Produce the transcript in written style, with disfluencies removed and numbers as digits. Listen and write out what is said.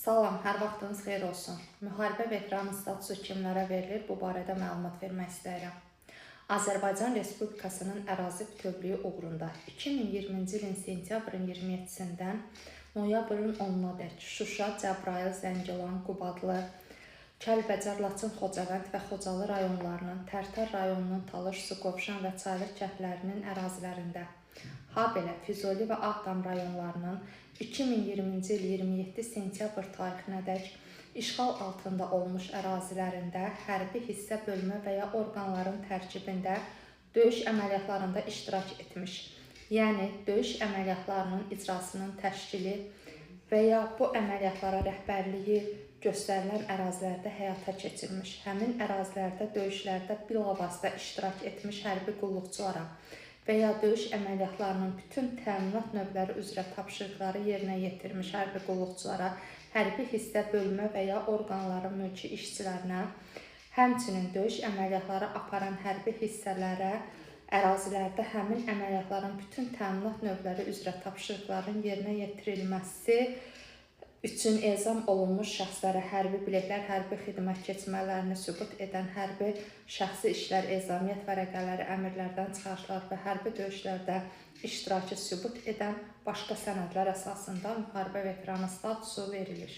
Salam, hər vaxtınız xeyir olsun. Müharibə veteranı statusu kimlərə verilir? Bu barədə məlumat vermək istəyirəm. Azərbaycan Respublikasının ərazi bütövlüyü uğrunda 2020-ci ilin sentyabrın 27-dən noyabrın 10-nadək Şuşa, Cəbrayıl, Zəngilan, Qubadlı, Kəlbəcər, Laçın, Xocavənd və Xocalı rayonlarının, Tərtər rayonunun Talış, Suqovuşan və Çaylıq kəndlərinin ərazilərində, habelə Füzuli və Ağdam rayonlarının 2020-ci il 27 sentyabr tarixinədək işğal altında olmuş ərazilərində hərbi hissə, bölmə və ya orqanların tərkibində döyüş əməliyyatlarında iştirak etmiş, yəni döyüş əməliyyatlarının icrasının təşkili və ya bu əməliyyatlara rəhbərliyi göstərilən ərazilərdə həyata keçirilmiş, həmin ərazilərdə döyüşlərdə bilavasitə iştirak etmiş hərbi qulluqçulara və ya döyüş əməliyyatlarının bütün təminat növləri üzrə tapşırıqları yerinə yetirmiş hərbi qulluqçulara, hərbi hissə, bölmə və ya orqanların mülki işçilərinə, həmçinin döyüş əməliyyatları aparan hərbi hissələrə, ərazilərdə həmin əməliyyatların bütün təminat növləri üzrə tapşırıqların yerinə yetirilməsi üçün ezam olunmuş şəxslərə hərbi biletlər, hərbi xidmət keçmələrini sübut edən hərbi şəxsi işlər, ezamiyyət vərəqələri, əmrlərdən çıxarışlar və hərbi döyüşlərdə iştirakı sübut edən başqa sənədlər əsasında müharibə veteranı statusu verilir.